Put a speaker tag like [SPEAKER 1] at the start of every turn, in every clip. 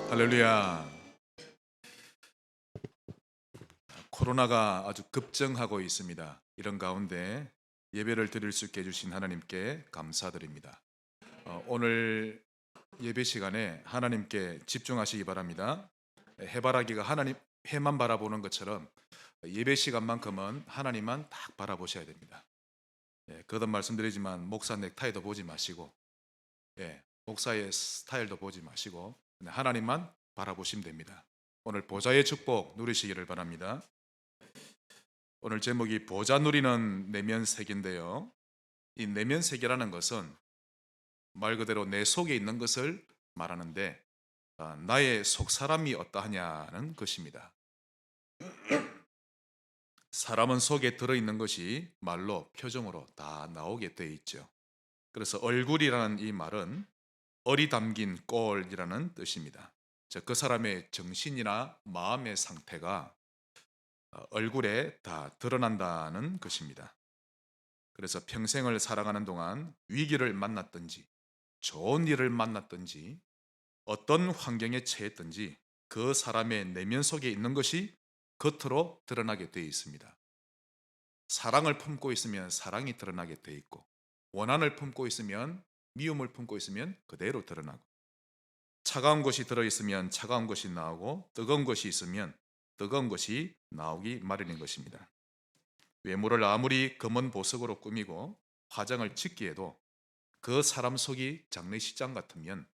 [SPEAKER 1] 할렐루야. 코로나가 아주 급증하고 있습니다. 이런 가운데 예배를 드릴 수 있게 해주신 하나님께 감사드립니다. 오늘 예배 시간에 하나님께 집중하시기 바랍니다. 해바라기가 하나님 해만 바라보는 것처럼 예배 시간만큼은 하나님만 딱 바라보셔야 됩니다. 거듭 말씀드리지만 목사 넥타이도 보지 마시고, 목사의 스타일도 보지 마시고 그냥 하나님만 바라보시면 됩니다. 오늘 보좌의 축복 누리시기를 바랍니다. 오늘 제목이 보좌 누리는 내면세계인데요. 이 내면세계라는 것은 말 그대로 내 속에 있는 것을 말하는데, 나의 속사람이 어떠하냐는 것입니다. 사람은 속에 들어있는 것이 말로 표정으로 다 나오게 되어 있죠. 그래서 얼굴이라는 이 말은 얼이 담긴 꼴이라는 뜻입니다. 즉, 그 사람의 정신이나 마음의 상태가 얼굴에 다 드러난다는 것입니다. 그래서 평생을 살아가는 동안 위기를 만났든지 좋은 일을 만났든지 어떤 환경에 처했든지 그 사람의 내면 속에 있는 것이 겉으로 드러나게 되어 있습니다. 사랑을 품고 있으면 사랑이 드러나게 되어 있고, 원한을 품고 있으면, 미움을 품고 있으면 그대로 드러나고, 차가운 것이 들어있으면 차가운 것이 나오고, 뜨거운 것이 있으면 뜨거운 것이 나오기 마련인 것입니다. 외모를 아무리 검은 보석으로 꾸미고 화장을 짓기에도 그 사람 속이 장례식장 같으면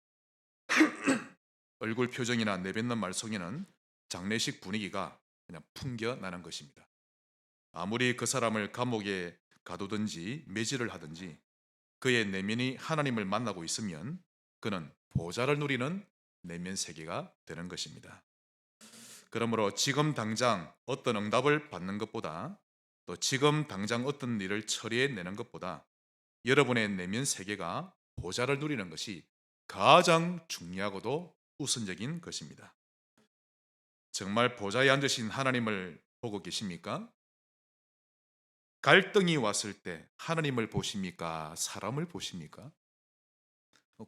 [SPEAKER 1] 얼굴 표정이나 내뱉는 말 속에는 장례식 분위기가 그냥 풍겨나는 것입니다. 아무리 그 사람을 감옥에 가두든지 매질을 하든지 그의 내면이 하나님을 만나고 있으면 그는 보좌를 누리는 내면 세계가 되는 것입니다. 그러므로 지금 당장 어떤 응답을 받는 것보다, 또 지금 당장 어떤 일을 처리해내는 것보다 여러분의 내면 세계가 보좌를 누리는 것이 가장 중요하고도 우선적인 것입니다. 정말 보좌에 앉으신 하나님을 보고 계십니까? 갈등이 왔을 때 하나님을 보십니까? 사람을 보십니까?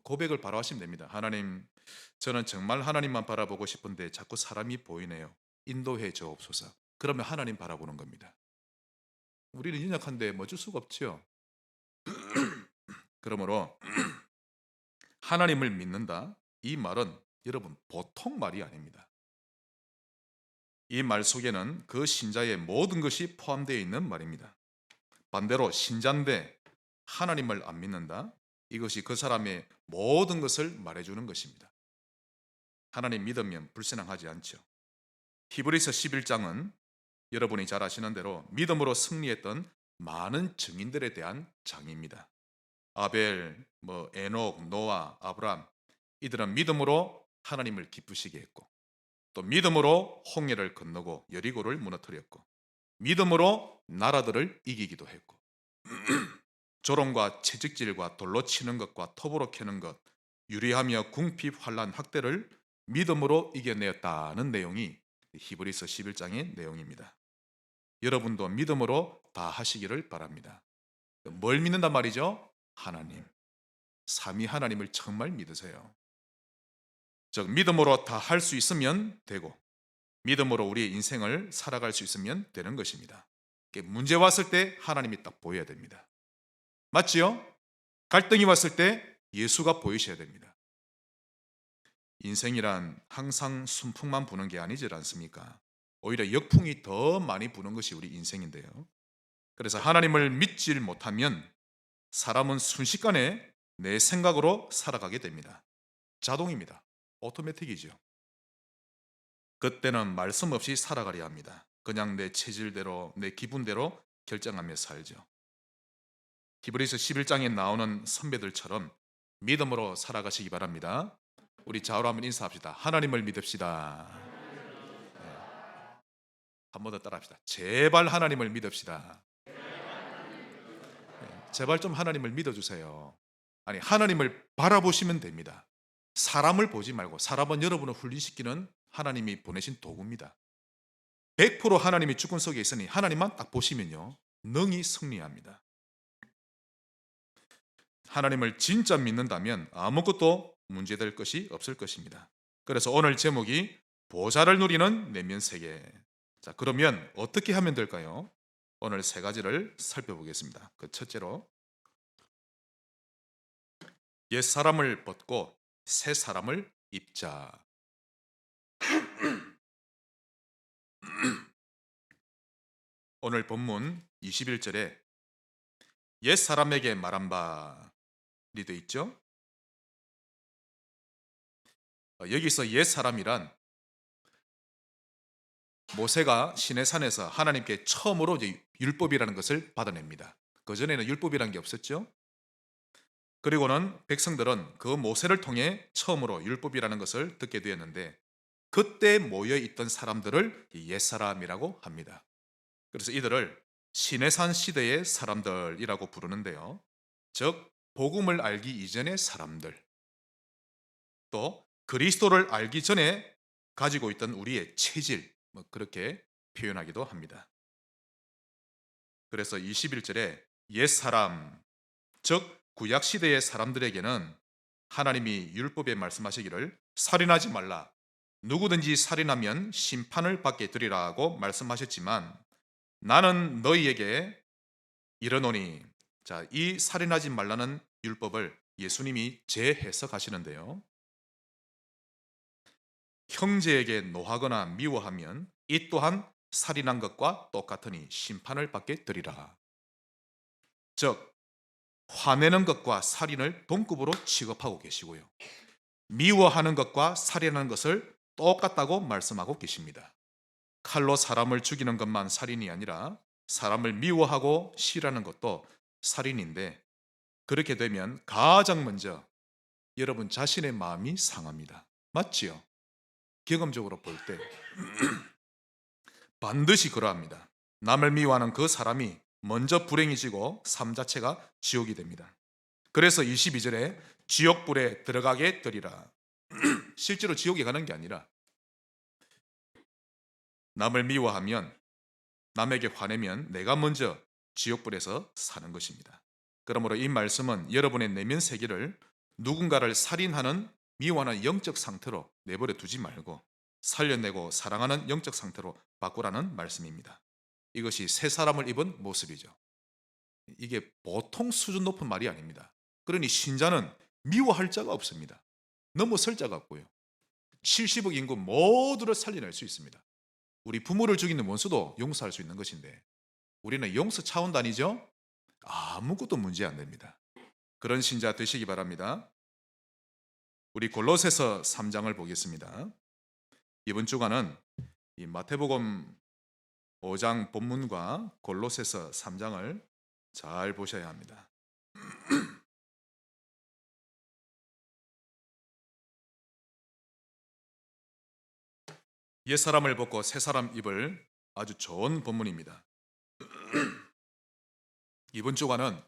[SPEAKER 1] 고백을 바로 하시면 됩니다. 하나님, 저는 정말 하나님만 바라보고 싶은데 자꾸 사람이 보이네요. 인도해 주옵소서. 그러면 하나님 바라보는 겁니다. 우리는 연약한데 뭐 어쩔 수가 없죠. 그러므로 하나님을 믿는다, 이 말은 여러분 보통 말이 아닙니다. 이 말 속에는 그 신자의 모든 것이 포함되어 있는 말입니다. 반대로 신자인데 하나님을 안 믿는다, 이것이 그 사람의 모든 것을 말해주는 것입니다. 하나님 믿으면 불신앙하지 않죠. 히브리서 11장은 여러분이 잘 아시는 대로 믿음으로 승리했던 많은 증인들에 대한 장입니다. 아벨, 에녹, 노아, 아브람, 이들은 믿음으로 하나님을 기쁘시게 했고, 또 믿음으로 홍해를 건너고 여리고를 무너뜨렸고, 믿음으로 나라들을 이기기도 했고, 조롱과 채찍질과 돌로 치는 것과 톱으로 캐는 것, 유리하며 궁핍 환난 학대를 믿음으로 이겨내었다는 내용이 히브리서 11장의 내용입니다. 여러분도 믿음으로 다 하시기를 바랍니다. 뭘 믿는단 말이죠? 하나님, 삼위 하나님을 정말 믿으세요. 즉, 믿음으로 다 할 수 있으면 되고, 믿음으로 우리의 인생을 살아갈 수 있으면 되는 것입니다. 문제 왔을 때 하나님이 딱 보여야 됩니다. 맞지요? 갈등이 왔을 때 예수가 보이셔야 됩니다. 인생이란 항상 순풍만 부는 게 아니지 않습니까? 오히려 역풍이 더 많이 부는 것이 우리 인생인데요. 그래서 하나님을 믿질 못하면 사람은 순식간에 내 생각으로 살아가게 됩니다. 자동입니다. 오토매틱이죠. 그때는 말씀 없이 살아가려 합니다. 그냥 내 체질대로, 내 기분대로 결정하며 살죠. 히브리서 11장에 나오는 선배들처럼 믿음으로 살아가시기 바랍니다. 우리 좌우로 한번 인사합시다. 하나님을 믿읍시다. 한 번 더 따라합시다. 제발 하나님을 믿읍시다. 제발 좀 하나님을 믿어주세요. 아니, 하나님을 바라보시면 됩니다. 사람을 보지 말고. 사람은 여러분을 훈련시키는 하나님이 보내신 도구입니다. 100% 하나님이 주권 속에 있으니 하나님만 딱 보시면요, 능히 승리합니다. 하나님을 진짜 믿는다면 아무것도 문제될 것이 없을 것입니다. 그래서 오늘 제목이 보좌를 누리는 내면 세계. 자, 그러면 어떻게 하면 될까요? 오늘 세 가지를 살펴보겠습니다. 그 첫째로, 옛 사람을 벗고 새 사람을 입자. 오늘 본문 21절에 옛 사람에게 말한 바이 되어 있죠. 여기서 옛 사람이란 모세가 시내산에서 하나님께 처음으로 이제 율법이라는 것을 받아냅니다. 그전에는 율법이라는 게 없었죠. 그리고는 백성들은 그 모세를 통해 처음으로 율법이라는 것을 듣게 되었는데, 그때 모여 있던 사람들을 옛사람이라고 합니다. 그래서 이들을 시내산 시대의 사람들이라고 부르는데요. 즉 복음을 알기 이전의 사람들, 또 그리스도를 알기 전에 가지고 있던 우리의 체질, 그렇게 표현하기도 합니다. 그래서 21절에 옛사람, 즉 구약 시대의 사람들에게는 하나님이 율법에 말씀하시기를 살인하지 말라, 누구든지 살인하면 심판을 받게 되리라고 말씀하셨지만, 나는 너희에게 이르노니, 자, 이 살인하지 말라는 율법을 예수님이 재해석하시는데요. 형제에게 노하거나 미워하면 이 또한 살인한 것과 똑같으니 심판을 받게 되리라. 즉 화내는 것과 살인을 동급으로 취급하고 계시고요, 미워하는 것과 살인하는 것을 똑같다고 말씀하고 계십니다. 칼로 사람을 죽이는 것만 살인이 아니라 사람을 미워하고 싫어하는 것도 살인인데, 그렇게 되면 가장 먼저 여러분 자신의 마음이 상합니다. 맞지요? 경험적으로 볼 때 반드시 그러합니다. 남을 미워하는 그 사람이 먼저 불행해지고 삶 자체가 지옥이 됩니다. 그래서 22절에 지옥불에 들어가게 되리라. 실제로 지옥에 가는 게 아니라 남을 미워하면, 남에게 화내면 내가 먼저 지옥불에서 사는 것입니다. 그러므로 이 말씀은 여러분의 내면 세계를 누군가를 살인하는 미워하는 영적 상태로 내버려 두지 말고 살려내고 사랑하는 영적 상태로 바꾸라는 말씀입니다. 이것이 새 사람을 입은 모습이죠. 이게 보통 수준 높은 말이 아닙니다. 그러니 신자는 미워할 자가 없습니다. 넘어설 자가 없고요, 70억 인구 모두를 살려낼 수 있습니다. 우리 부모를 죽이는 원수도 용서할 수 있는 것인데, 우리는 용서 차원단이죠. 아무것도 문제 안 됩니다. 그런 신자 되시기 바랍니다. 우리 골로새서 3장을 보겠습니다. 이번 주간은 이 마태복음 5장 본문과 골로새서 3장을 잘 보셔야 합니다. 옛사람을 벗고 새사람 입을 아주 좋은 본문입니다. 이번 주간은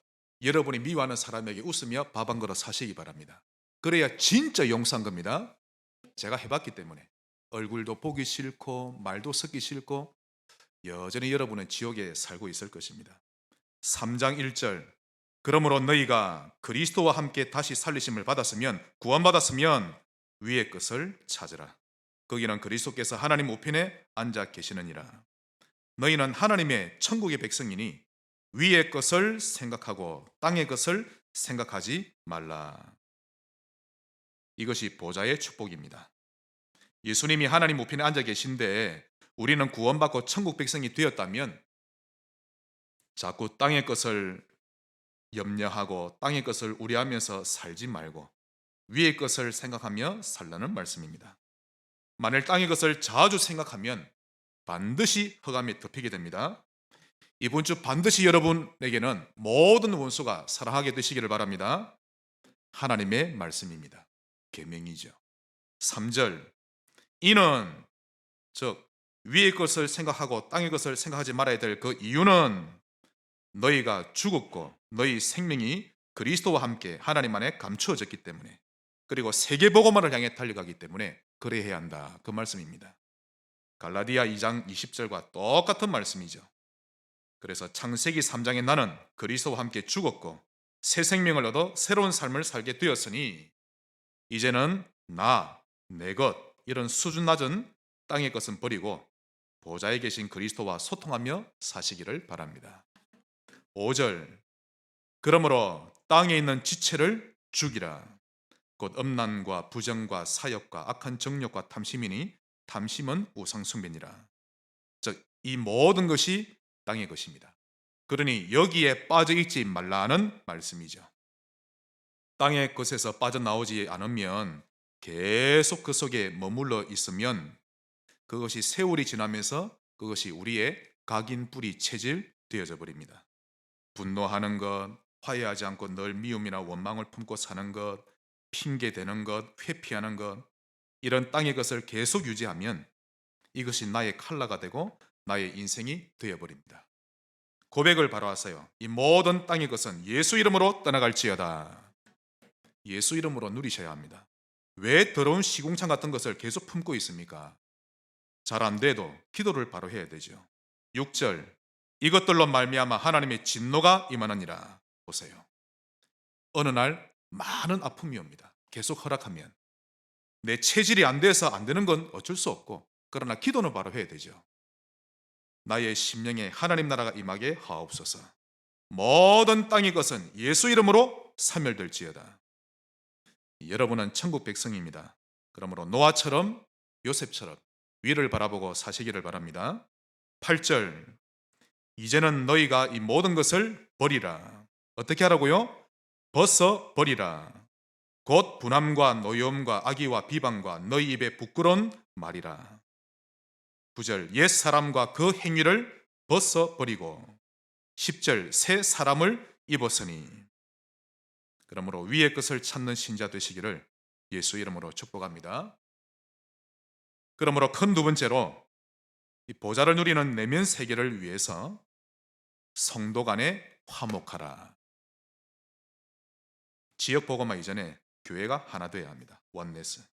[SPEAKER 1] 여러분이 미워하는 사람에게 웃으며 밥 한 그릇 사시기 바랍니다. 그래야 진짜 용서한 겁니다. 제가 해봤기 때문에 얼굴도 보기 싫고 말도 섞기 싫고 여전히 여러분은 지옥에 살고 있을 것입니다. 3장 1절, 그러므로 너희가 그리스도와 함께 다시 살리심을 받았으면, 구원받았으면 위의 것을 찾으라. 거기는 그리스도께서 하나님 우편에 앉아 계시느니라. 너희는 하나님의 천국의 백성이니 위의 것을 생각하고 땅의 것을 생각하지 말라. 이것이 보좌의 축복입니다. 예수님이 하나님 우편에 앉아 계신데 우리는 구원받고 천국 백성이 되었다면 자꾸 땅의 것을 염려하고 땅의 것을 우려하면서 살지 말고 위의 것을 생각하며 살라는 말씀입니다. 만일 땅의 것을 자주 생각하면 반드시 흑암에 덮이게 됩니다. 이번 주 반드시 여러분에게는 모든 원수가 사랑하게 되시기를 바랍니다. 하나님의 말씀입니다. 계명이죠. 3절, 이는, 즉 위의 것을 생각하고 땅의 것을 생각하지 말아야 될 그 이유는 너희가 죽었고 너희 생명이 그리스도와 함께 하나님 안에 감추어졌기 때문에, 그리고 세계복음화를 향해 달려가기 때문에 그래야 한다, 그 말씀입니다. 갈라디아 2장 20절과 똑같은 말씀이죠. 그래서 창세기 3장에 나는 그리스도와 함께 죽었고 새 생명을 얻어 새로운 삶을 살게 되었으니 이제는 나, 내 것, 이런 수준 낮은 땅의 것은 버리고 보좌에 계신 그리스도와 소통하며 사시기를 바랍니다. 5절 그러므로 땅에 있는 지체를 죽이라. 곧 음란과 부정과 사욕과 악한 정욕과 탐심이니 탐심은 우상숭배니라. 즉 이 모든 것이 땅의 것입니다. 그러니 여기에 빠져 있지 말라는 말씀이죠. 땅의 것에서 빠져나오지 않으면 계속 그 속에 머물러 있으면 그것이 세월이 지나면서 그것이 우리의 각인 뿌리 체질 되어져 버립니다. 분노하는 것, 화해하지 않고 늘 미움이나 원망을 품고 사는 것, 핑계 대는 것, 회피하는 것, 이런 땅의 것을 계속 유지하면 이것이 나의 칼라가 되고 나의 인생이 되어버립니다. 고백을 바로 하세요. 이 모든 땅의 것은 예수 이름으로 떠나갈지어다. 예수 이름으로 누리셔야 합니다. 왜 더러운 시궁창 같은 것을 계속 품고 있습니까? 잘 안 돼도 기도를 바로 해야 되죠. 6절 이것들로 말미암아 하나님의 진노가 임하느니라. 보세요. 어느 날 많은 아픔이 옵니다. 계속 허락하면 내 체질이 안 돼서 안 되는 건 어쩔 수 없고, 그러나 기도는 바로 해야 되죠. 나의 심령에 하나님 나라가 임하게 하옵소서. 모든 땅의 것은 예수 이름으로 사멸될지어다. 여러분은 천국 백성입니다. 그러므로 노아처럼 요셉처럼 위를 바라보고 사시기를 바랍니다. 8절 이제는 너희가 이 모든 것을 버리라. 어떻게 하라고요? 벗어 버리라. 곧 분함과 노여움과 악의와 비방과 너희 입에 부끄러운 말이라. 9절 옛 사람과 그 행위를 벗어 버리고 10절 새 사람을 입었으니. 그러므로 위의 것을 찾는 신자 되시기를 예수 이름으로 축복합니다. 그러므로 큰 두 번째로 이 보좌를 누리는 내면 세계를 위해서 성도 간에 화목하라. 지역 복음화 이전에 교회가 하나 되어야 합니다. 원네스.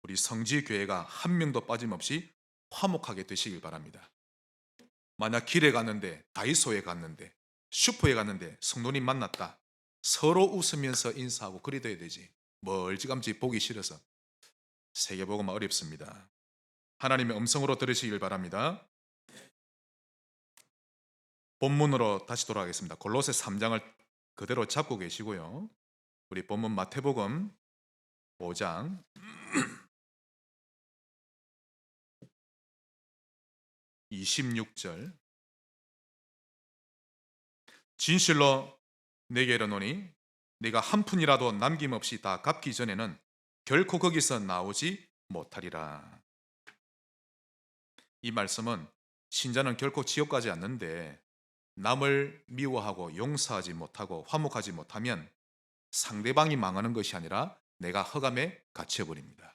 [SPEAKER 1] 우리 성지 교회가 한 명도 빠짐없이 화목하게 되시길 바랍니다. 만약 길에 갔는데, 다이소에 갔는데, 슈퍼에 갔는데 성도님 만났다. 서로 웃으면서 인사하고 그리 돼야 되지. 멀찌감치 보기 싫어서 세계복음화 어렵습니다. 하나님의 음성으로 들으시길 바랍니다. 본문으로 다시 돌아가겠습니다. 골로새 3장을 그대로 잡고 계시고요. 우리 본문 마태복음 5장 26절 진실로 내게 이르노니 네가 한 푼이라도 남김없이 다 갚기 전에는 결코 거기서 나오지 못하리라. 이 말씀은 신자는 결코 지옥 가지 않는데 남을 미워하고 용서하지 못하고 화목하지 못하면 상대방이 망하는 것이 아니라 내가 흑암에 갇혀버립니다.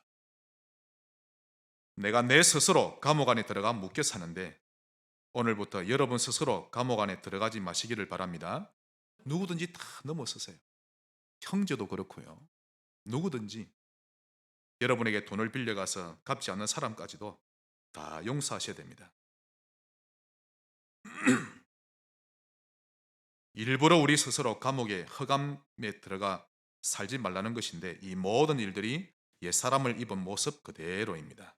[SPEAKER 1] 내가 내 스스로 감옥 안에 들어가 묶여 사는데 오늘부터 여러분 스스로 감옥 안에 들어가지 마시기를 바랍니다. 누구든지 다 넘어서세요. 형제도 그렇고요. 누구든지 여러분에게 돈을 빌려가서 갚지 않는 사람까지도 다 용서하셔야 됩니다. 일부러 우리 스스로 감옥에 흑암에 들어가 살지 말라는 것인데 이 모든 일들이 옛사람을 입은 모습 그대로입니다.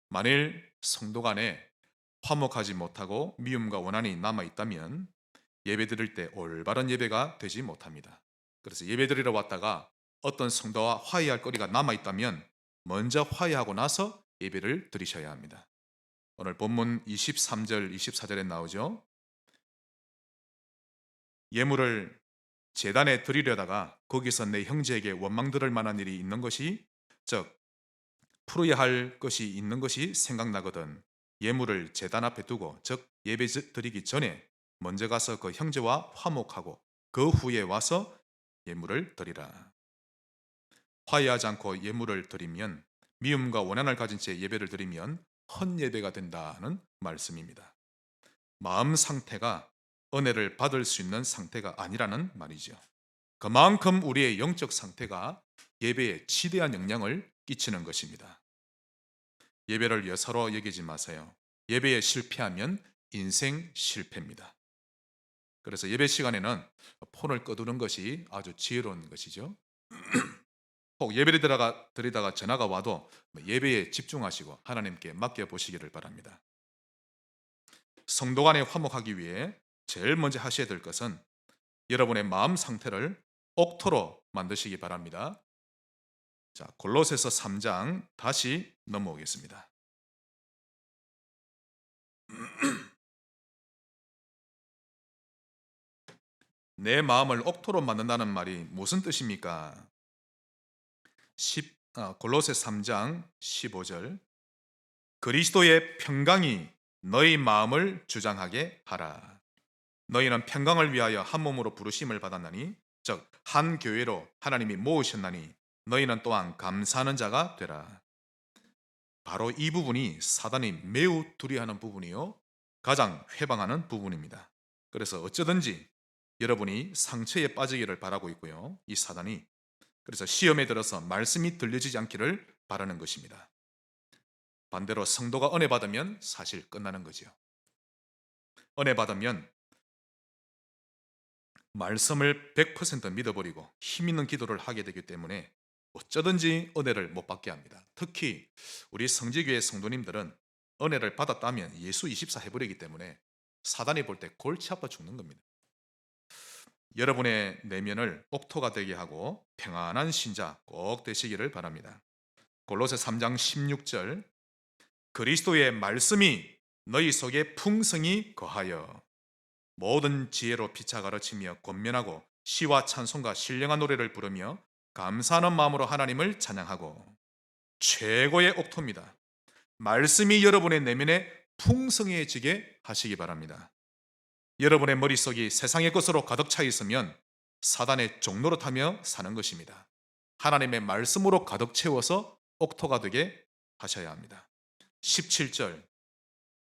[SPEAKER 1] 만일 성도 간에 화목하지 못하고 미움과 원한이 남아있다면 예배 드릴 때 올바른 예배가 되지 못합니다. 그래서 예배 드리러 왔다가 어떤 성도와 화해할 거리가 남아있다면 먼저 화해하고 나서 예배를 드리셔야 합니다. 오늘 본문 23절 24절에 나오죠. 예물을 제단에 드리려다가 거기서 내 형제에게 원망 들을 만한 일이 있는 것이, 즉 풀어야 할 것이 있는 것이 생각나거든 예물을 제단 앞에 두고, 즉 예배 드리기 전에 먼저 가서 그 형제와 화목하고 그 후에 와서 예물을 드리라. 화해하지 않고 예물을 드리면, 미움과 원한을 가진 채 예배를 드리면 헛예배가 된다는 말씀입니다. 마음 상태가 은혜를 받을 수 있는 상태가 아니라는 말이죠. 그만큼 우리의 영적 상태가 예배에 지대한 영향을 끼치는 것입니다. 예배를 여사로 여기지 마세요. 예배에 실패하면 인생 실패입니다. 그래서 예배 시간에는 폰을 꺼두는 것이 아주 지혜로운 것이죠. 혹 예배를 드리다가 전화가 와도 예배에 집중하시고 하나님께 맡겨보시기를 바랍니다. 성도 간에 화목하기 위해 제일 먼저 하셔야 될 것은 여러분의 마음 상태를 옥토로 만드시기 바랍니다. 자, 골로새서 3장 다시 넘어오겠습니다. 내 마음을 옥토로 만든다는 말이 무슨 뜻입니까? 골로새 3장 15절 그리스도의 평강이 너희 마음을 주장하게 하라. 너희는 평강을 위하여 한 몸으로 부르심을 받았나니 즉 한 교회로 하나님이 모으셨나니 너희는 또한 감사하는 자가 되라. 바로 이 부분이 사단이 매우 두려워하는 부분이요 가장 회방하는 부분입니다. 그래서 어쩌든지 여러분이 상처에 빠지기를 바라고 있고요. 이 사단이 그래서 시험에 들어서 말씀이 들려지지 않기를 바라는 것입니다. 반대로 성도가 은혜 받으면 사실 끝나는 거죠. 은혜 받으면 말씀을 100% 믿어버리고 힘 있는 기도를 하게 되기 때문에 어쩌든지 은혜를 못 받게 합니다. 특히 우리 성지교회 성도님들은 은혜를 받았다면 예수 24 해버리기 때문에 사단이 볼 때 골치 아파 죽는 겁니다. 여러분의 내면을 옥토가 되게 하고 평안한 신자 꼭 되시기를 바랍니다. 골로새 3장 16절 그리스도의 말씀이 너희 속에 풍성히 거하여 모든 지혜로 피차 가르치며 권면하고 시와 찬송과 신령한 노래를 부르며 감사하는 마음으로 하나님을 찬양하고 최고의 옥토입니다. 말씀이 여러분의 내면에 풍성해지게 하시기 바랍니다. 여러분의 머릿속이 세상의 것으로 가득 차 있으면 사단의 종로로 타며 사는 것입니다. 하나님의 말씀으로 가득 채워서 옥토가 되게 하셔야 합니다. 17절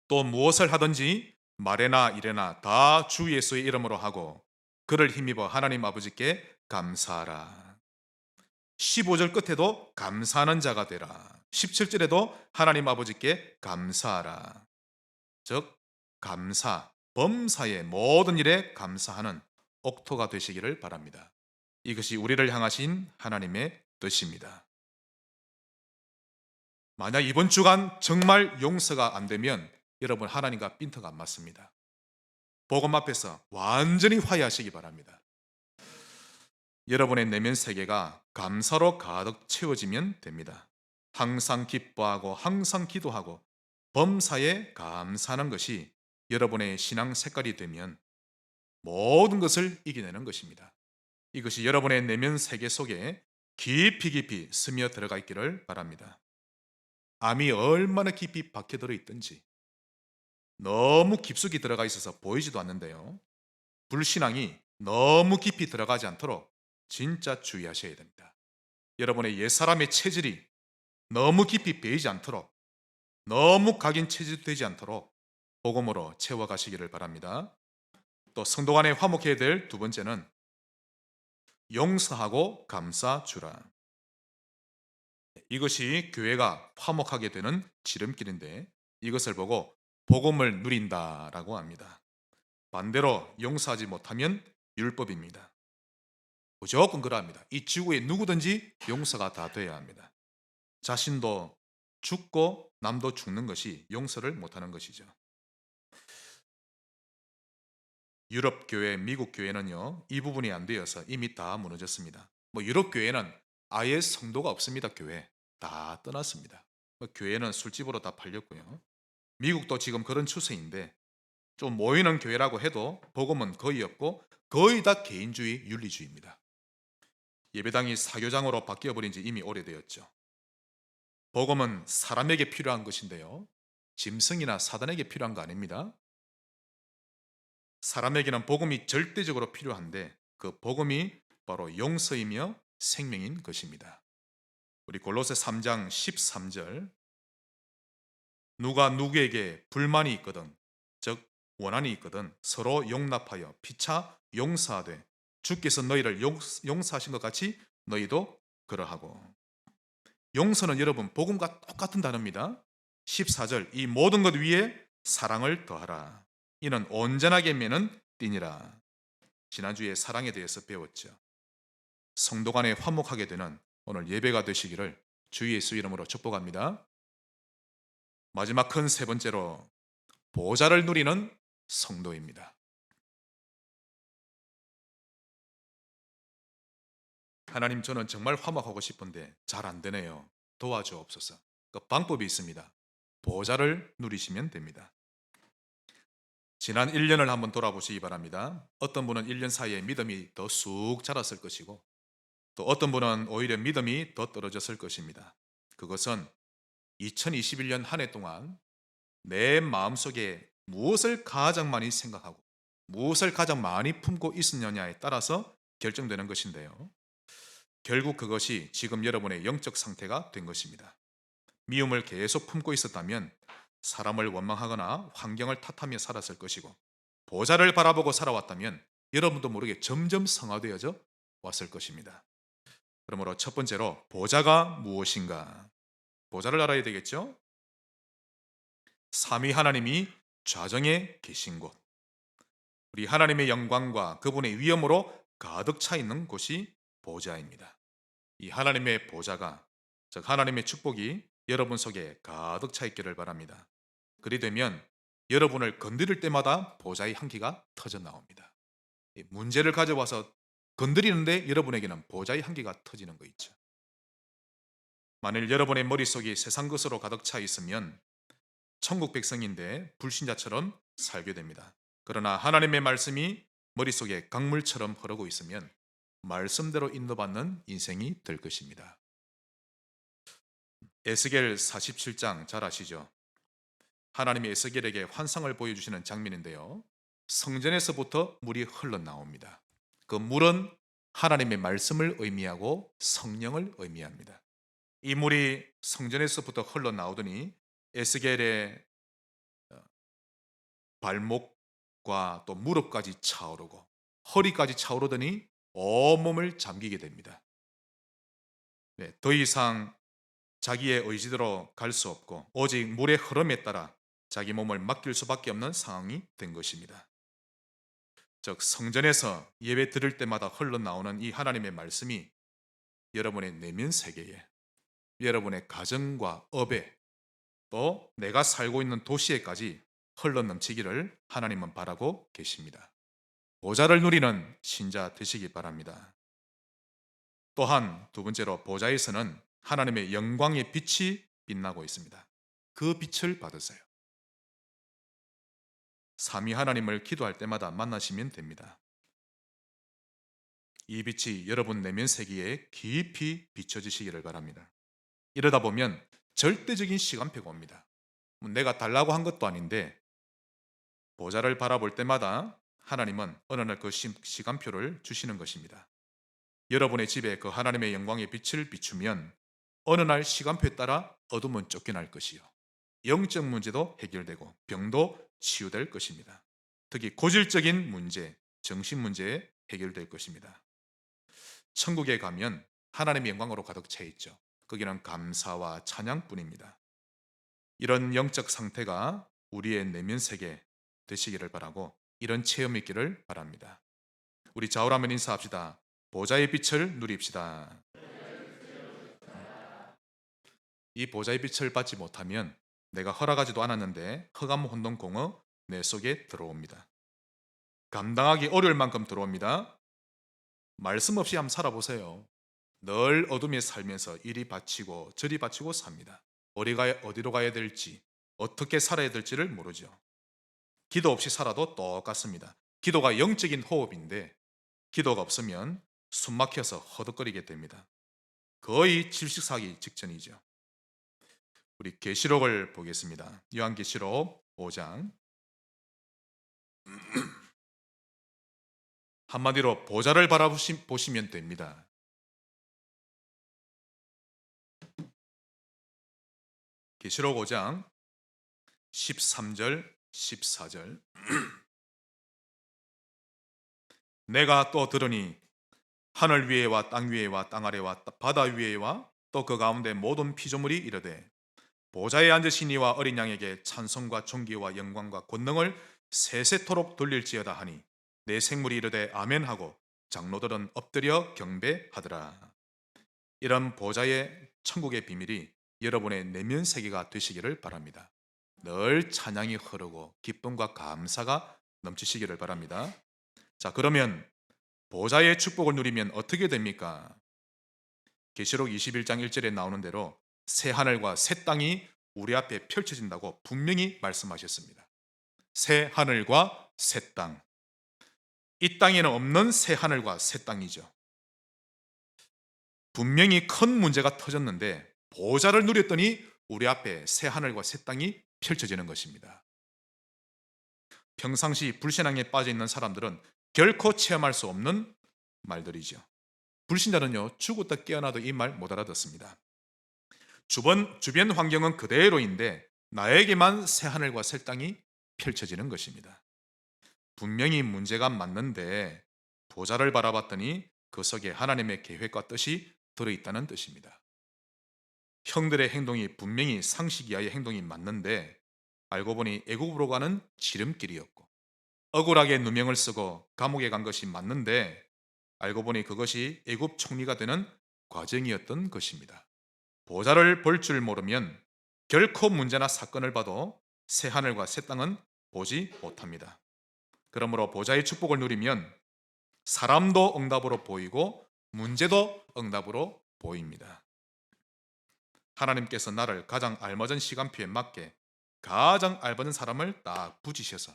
[SPEAKER 1] 또 무엇을 하든지 말에나 일에나 다 주 예수의 이름으로 하고 그를 힘입어 하나님 아버지께 감사하라. 15절 끝에도 감사하는 자가 되라. 17절에도 하나님 아버지께 감사하라. 즉 감사, 범사의 모든 일에 감사하는 옥토가 되시기를 바랍니다. 이것이 우리를 향하신 하나님의 뜻입니다. 만약 이번 주간 정말 용서가 안 되면 여러분 하나님과 핀트가 안 맞습니다. 복음 앞에서 완전히 화해하시기 바랍니다. 여러분의 내면 세계가 감사로 가득 채워지면 됩니다. 항상 기뻐하고 항상 기도하고 범사에 감사하는 것이 여러분의 신앙 색깔이 되면 모든 것을 이겨내는 것입니다. 이것이 여러분의 내면 세계 속에 깊이 깊이 스며 들어가 있기를 바랍니다. 암이 얼마나 깊이 박혀 들어 있든지 너무 깊숙이 들어가 있어서 보이지도 않는데요. 불신앙이 너무 깊이 들어가지 않도록 진짜 주의하셔야 됩니다. 여러분의 옛사람의 체질이 너무 깊이 배이지 않도록 너무 각인 체질되지 않도록 복음으로 채워가시기를 바랍니다. 또 성도 간에 화목해야 될 두 번째는 용서하고 감싸주라. 이것이 교회가 화목하게 되는 지름길인데 이것을 보고 복음을 누린다라고 합니다. 반대로 용서하지 못하면 율법입니다. 무조건 그러합니다. 이 지구에 누구든지 용서가 다 돼야 합니다. 자신도 죽고 남도 죽는 것이 용서를 못하는 것이죠. 유럽 교회, 미국 교회는요 이 부분이 안 되어서 이미 다 무너졌습니다. 유럽 교회는 아예 성도가 없습니다. 교회 다 떠났습니다. 교회는 술집으로 다 팔렸고요. 미국도 지금 그런 추세인데 좀 모이는 교회라고 해도 복음은 거의 없고 거의 다 개인주의, 윤리주의입니다. 예배당이 사교장으로 바뀌어버린 지 이미 오래되었죠. 복음은 사람에게 필요한 것인데요. 짐승이나 사단에게 필요한 거 아닙니다. 사람에게는 복음이 절대적으로 필요한데 그 복음이 바로 용서이며 생명인 것입니다. 우리 골로새 3장 13절 누가 누구에게 불만이 있거든 즉 원한이 있거든 서로 용납하여 피차 용서하되 주께서 너희를 용서하신 것 같이 너희도 그러하고. 용서는 여러분 복음과 똑같은 단어입니다. 14절 이 모든 것 위에 사랑을 더하라. 이는 온전하게 매는 띠니라. 지난주에 사랑에 대해서 배웠죠. 성도 간에 화목하게 되는 오늘 예배가 되시기를 주 예수 이름으로 축복합니다. 마지막 큰 세 번째로 보좌를 누리는 성도입니다. 하나님, 저는 정말 화목하고 싶은데 잘 안 되네요. 도와주옵소서. 그 방법이 있습니다. 보좌를 누리시면 됩니다. 지난 1년을 한번 돌아보시기 바랍니다. 어떤 분은 1년 사이에 믿음이 더 쑥 자랐을 것이고, 또 어떤 분은 오히려 믿음이 더 떨어졌을 것입니다. 그것은 2021년 한 해 동안 내 마음속에 무엇을 가장 많이 생각하고 무엇을 가장 많이 품고 있었느냐에 따라서 결정되는 것인데요. 결국 그것이 지금 여러분의 영적 상태가 된 것입니다. 미움을 계속 품고 있었다면 사람을 원망하거나 환경을 탓하며 살았을 것이고, 보좌를 바라보고 살아왔다면 여러분도 모르게 점점 성화되어져 왔을 것입니다. 그러므로 첫 번째로 보좌가 무엇인가? 보좌를 알아야 되겠죠? 삼위 하나님이 좌정에 계신 곳, 우리 하나님의 영광과 그분의 위엄으로 가득 차 있는 곳이 보좌입니다. 이 하나님의 보좌가, 즉 하나님의 축복이 여러분 속에 가득 차 있기를 바랍니다. 그리 되면 여러분을 건드릴 때마다 보좌의 향기가 터져 나옵니다. 문제를 가져와서 건드리는데 여러분에게는 보좌의 향기가 터지는 거 있죠. 만일 여러분의 머릿속이 세상 것으로 가득 차 있으면 천국 백성인데 불신자처럼 살게 됩니다. 그러나 하나님의 말씀이 머릿속에 강물처럼 흐르고 있으면 말씀대로 인도받는 인생이 될 것입니다. 에스겔 47장 잘 아시죠? 하나님이 에스겔에게 환상을 보여주시는 장면인데요. 성전에서부터 물이 흘러나옵니다. 그 물은 하나님의 말씀을 의미하고 성령을 의미합니다. 이 물이 성전에서부터 흘러나오더니 에스겔의 발목과 또 무릎까지 차오르고 허리까지 차오르더니 온몸을 잠기게 됩니다. 더 이상 자기의 의지대로 갈 수 없고 오직 물의 흐름에 따라 자기 몸을 맡길 수밖에 없는 상황이 된 것입니다. 즉 성전에서 예배 드릴 때마다 흘러나오는 이 하나님의 말씀이 여러분의 내면 세계에, 여러분의 가정과 업에, 또 내가 살고 있는 도시에까지 흘러넘치기를 하나님은 바라고 계십니다. 보좌를 누리는 신자 되시기 바랍니다. 또한 두 번째로 보좌에서는 하나님의 영광의 빛이 빛나고 있습니다. 그 빛을 받으세요. 삼위 하나님을 기도할 때마다 만나시면 됩니다. 이 빛이 여러분 내면 세계에 깊이 비춰지시기를 바랍니다. 이러다 보면 절대적인 시간표가 옵니다. 내가 달라고 한 것도 아닌데 보좌를 바라볼 때마다 하나님은 어느 날 그 시간표를 주시는 것입니다. 여러분의 집에 그 하나님의 영광의 빛을 비추면 어느 날 시간표에 따라 어둠은 쫓겨날 것이요, 영적 문제도 해결되고 병도 치유될 것입니다. 특히 고질적인 문제, 정신 문제에 해결될 것입니다. 천국에 가면 하나님의 영광으로 가득 차 있죠. 거기는 감사와 찬양뿐입니다. 이런 영적 상태가 우리의 내면 세계 되시기를 바라고 이런 체험이 있기를 바랍니다. 우리 좌우라면 인사합시다. 보좌의 빛을 누립시다. 이 보좌의 빛을 받지 못하면 내가 허락하지도 않았는데 흑암 혼돈 공허 내 속에 들어옵니다. 감당하기 어려울 만큼 들어옵니다. 말씀 없이 한번 살아보세요. 늘 어둠에 살면서 이리 바치고 저리 바치고 삽니다. 어디로 가야 될지, 어떻게 살아야 될지를 모르죠. 기도 없이 살아도 똑같습니다. 기도가 영적인 호흡인데 기도가 없으면 숨 막혀서 허덕거리게 됩니다. 거의 질식사기 직전이죠. 우리 계시록을 보겠습니다. 요한계시록 5장. 한마디로 보좌를 바라보시면 됩니다. 계시록 5장 13절 14절. 내가 또 들으니 하늘 위에와 땅 위에와 땅 아래와 바다 위에와 또 그 가운데 모든 피조물이 이르되 보좌에 앉으신 이와 어린 양에게 찬송과 존귀와 영광과 권능을 세세토록 돌릴지어다 하니 내 생물이 이르되 아멘하고 장로들은 엎드려 경배하더라. 이런 보좌의 천국의 비밀이 여러분의 내면 세계가 되시기를 바랍니다. 늘 찬양이 흐르고 기쁨과 감사가 넘치시기를 바랍니다. 자, 그러면 보좌의 축복을 누리면 어떻게 됩니까? 계시록 21장 1절에 나오는 대로 새 하늘과 새 땅이 우리 앞에 펼쳐진다고 분명히 말씀하셨습니다. 새 하늘과 새 땅. 이 땅에는 없는 새 하늘과 새 땅이죠. 분명히 큰 문제가 터졌는데 보좌를 누렸더니 우리 앞에 새 하늘과 새 땅이 펼쳐지는 것입니다. 평상시 불신앙에 빠져 있는 사람들은 결코 체험할 수 없는 말들이죠. 불신자는요, 죽었다 깨어나도 이 말 못 알아듣습니다. 주변 환경은 그대로인데 나에게만 새 하늘과 새 땅이 펼쳐지는 것입니다. 분명히 문제가 맞는데 보좌를 바라봤더니 그 속에 하나님의 계획과 뜻이 들어있다는 뜻입니다. 형들의 행동이 분명히 상식 이하의 행동이 맞는데 알고 보니 애국으로 가는 지름길이었고, 억울하게 누명을 쓰고 감옥에 간 것이 맞는데 알고 보니 그것이 애굽 총리가 되는 과정이었던 것입니다. 보좌를 볼 줄 모르면 결코 문제나 사건을 봐도 새 하늘과 새 땅은 보지 못합니다. 그러므로 보좌의 축복을 누리면 사람도 응답으로 보이고 문제도 응답으로 보입니다. 하나님께서 나를 가장 알맞은 시간표에 맞게 가장 알맞은 사람을 딱 붙이셔서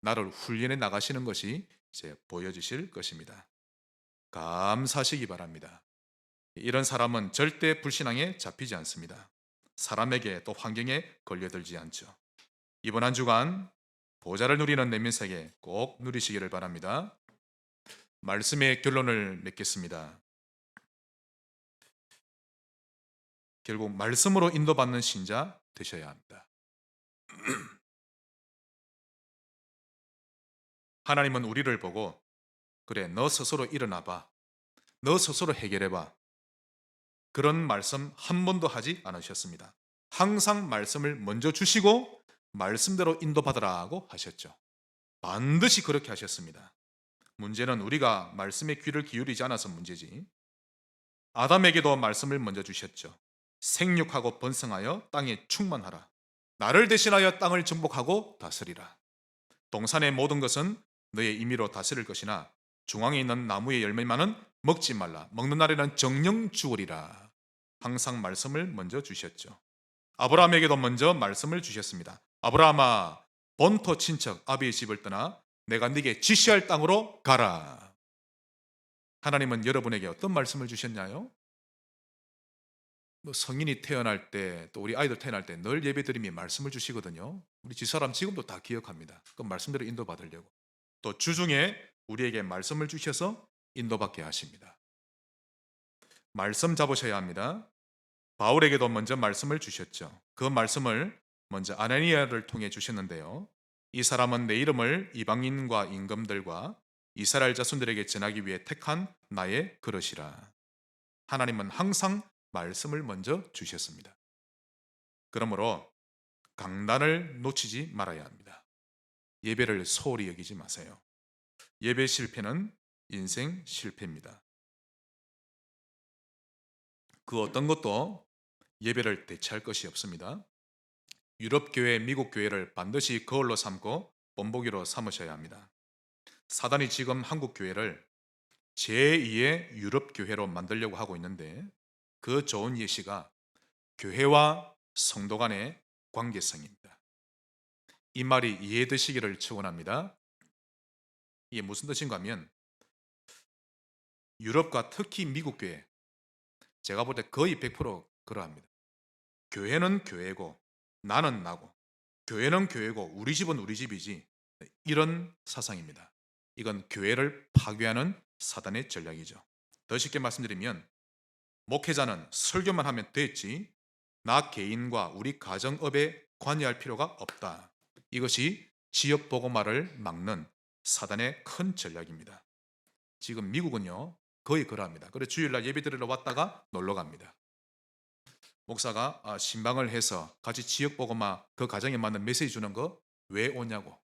[SPEAKER 1] 나를 훈련해 나가시는 것이 이제 보여주실 것입니다. 감사하시기 바랍니다. 이런 사람은 절대 불신앙에 잡히지 않습니다. 사람에게 또 환경에 걸려들지 않죠. 이번 한 주간 보좌를 누리는 내면 세계 꼭 누리시기를 바랍니다. 말씀의 결론을 맺겠습니다. 결국 말씀으로 인도받는 신자 되셔야 합니다. 하나님은 우리를 보고 그래, 너 스스로 일어나봐, 너 스스로 해결해봐, 그런 말씀 한 번도 하지 않으셨습니다. 항상 말씀을 먼저 주시고 말씀대로 인도받으라고 하셨죠. 반드시 그렇게 하셨습니다. 문제는 우리가 말씀에 귀를 기울이지 않아서 문제지. 아담에게도 말씀을 먼저 주셨죠. 생육하고 번성하여 땅에 충만하라. 나를 대신하여 땅을 정복하고 다스리라. 동산의 모든 것은 너의 임의로 다스릴 것이나 중앙에 있는 나무의 열매만은 먹지 말라. 먹는 날에는 정령 죽으리라. 항상 말씀을 먼저 주셨죠. 아브라함에게도 먼저 말씀을 주셨습니다. 아브라함아, 본토 친척 아비의 집을 떠나 내가 네게 지시할 땅으로 가라. 하나님은 여러분에게 어떤 말씀을 주셨나요? 성인이 태어날 때, 또 우리 아이들 태어날 때 늘 예배드림이 말씀을 주시거든요. 우리 집사람 지금도 다 기억합니다. 그 말씀대로 인도받으려고. 또 주중에 우리에게 말씀을 주셔서 인도받게 하십니다. 말씀 잡으셔야 합니다. 바울에게도 먼저 말씀을 주셨죠. 그 말씀을 먼저 아나니아를 통해 주셨는데요. 이 사람은 내 이름을 이방인과 임금들과 이스라엘 자손들에게 전하기 위해 택한 나의 그릇이라. 하나님은 항상 말씀을 먼저 주셨습니다. 그러므로 강단을 놓치지 말아야 합니다. 예배를 소홀히 여기지 마세요. 예배 실패는 인생 실패입니다. 그 어떤 것도 예배를 대체할 것이 없습니다. 유럽 교회, 미국 교회를 반드시 거울로 삼고 본보기로 삼으셔야 합니다. 사단이 지금 한국 교회를 제2의 유럽 교회로 만들려고 하고 있는데 그 좋은 예시가 교회와 성도 간의 관계성입니다. 이 말이 이해되시기를 축원합니다. 이게 무슨 뜻인가 하면 유럽과 특히 미국 교회, 제가 볼 때 거의 100% 그러합니다. 교회는 교회고 나는 나고, 교회는 교회고 우리 집은 우리 집이지, 이런 사상입니다. 이건 교회를 파괴하는 사단의 전략이죠. 더 쉽게 말씀드리면 목회자는 설교만 하면 됐지 나 개인과 우리 가정업에 관여할 필요가 없다. 이것이 지역 복음화를 막는 사단의 큰 전략입니다. 지금 미국은요 거의 그러합니다. 그래서 주일날 예배 드리러 왔다가 놀러 갑니다. 목사가 신방을 해서 같이 지역 복음화 그 가정에 맞는 메시지 주는 거 왜 오냐고.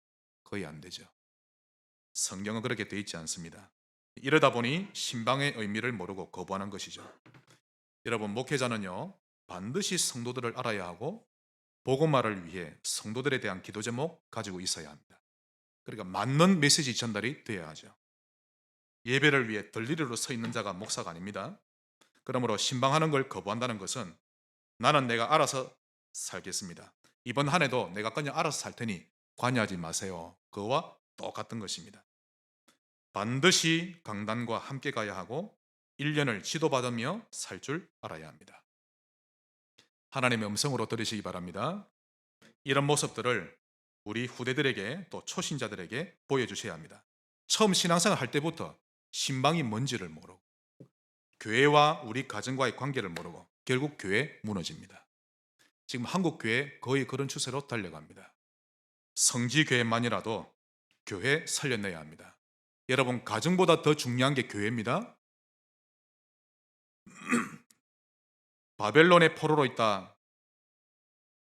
[SPEAKER 1] 거의 안 되죠. 성경은 그렇게 되어 있지 않습니다. 이러다 보니 신방의 의미를 모르고 거부하는 것이죠. 여러분, 목회자는요, 반드시 성도들을 알아야 하고 복음화를 위해 성도들에 대한 기도 제목 가지고 있어야 합니다. 그러니까 맞는 메시지 전달이 되어야 하죠. 예배를 위해 들리리로 서 있는 자가 목사가 아닙니다. 그러므로 신방하는 걸 거부한다는 것은 나는 내가 알아서 살겠습니다, 이번 한 해도 내가 그냥 알아서 살 테니 관여하지 마세요, 그와 똑같은 것입니다. 반드시 강단과 함께 가야 하고 1년을 지도받으며 살 줄 알아야 합니다. 하나님의 음성으로 들으시기 바랍니다. 이런 모습들을 우리 후대들에게 또 초신자들에게 보여주셔야 합니다. 처음 신앙생활 할 때부터 신방이 뭔지를 모르고 교회와 우리 가정과의 관계를 모르고 결국 교회 무너집니다. 지금 한국 교회 거의 그런 추세로 달려갑니다. 성지교회만이라도 교회 살려내야 합니다. 여러분, 가정보다 더 중요한 게 교회입니다. 바벨론의 포로로 있다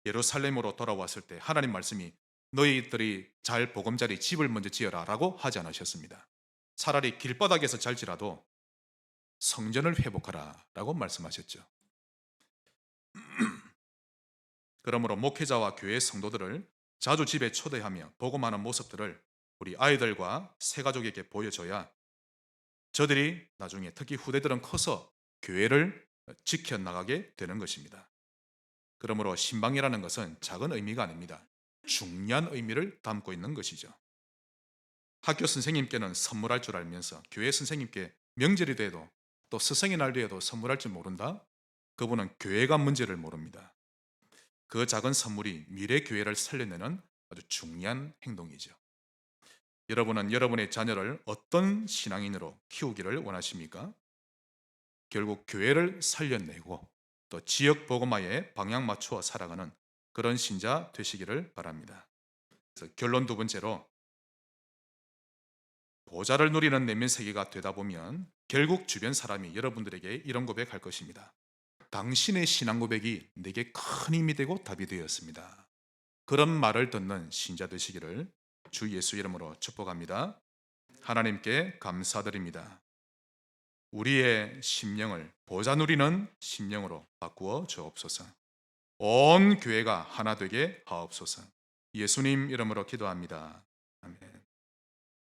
[SPEAKER 1] 예루살렘으로 돌아왔을 때 하나님 말씀이 너희들이 잘 보금자리 집을 먼저 지어라 라고 하지 않으셨습니다. 차라리 길바닥에서 잘지라도 성전을 회복하라 라고 말씀하셨죠. 그러므로 목회자와 교회 성도들을 자주 집에 초대하며 복음하는 모습들을 우리 아이들과 새가족에게 보여줘야 저들이 나중에, 특히 후대들은 커서 교회를 지켜나가게 되는 것입니다. 그러므로 신방이라는 것은 작은 의미가 아닙니다. 중요한 의미를 담고 있는 것이죠. 학교 선생님께는 선물할 줄 알면서 교회 선생님께 명절이 돼도 또 스승의 날에도 선물할 줄 모른다? 그분은 교회가 문제를 모릅니다. 그 작은 선물이 미래 교회를 살려내는 아주 중요한 행동이죠. 여러분은 여러분의 자녀를 어떤 신앙인으로 키우기를 원하십니까? 결국 교회를 살려내고 또 지역 복음화에 방향 맞추어 살아가는 그런 신자 되시기를 바랍니다. 그래서 결론 두 번째로, 보좌를 누리는 내면 세계가 되다 보면 결국 주변 사람이 여러분들에게 이런 고백할 것입니다. 당신의 신앙 고백이 내게 큰 힘이 되고 답이 되었습니다. 그런 말을 듣는 신자 되시기를 주 예수 이름으로 축복합니다. 하나님께 감사드립니다. 우리의 심령을 보좌 누리는 심령으로 바꾸어 주옵소서. 온 교회가 하나 되게 하옵소서. 예수님 이름으로 기도합니다.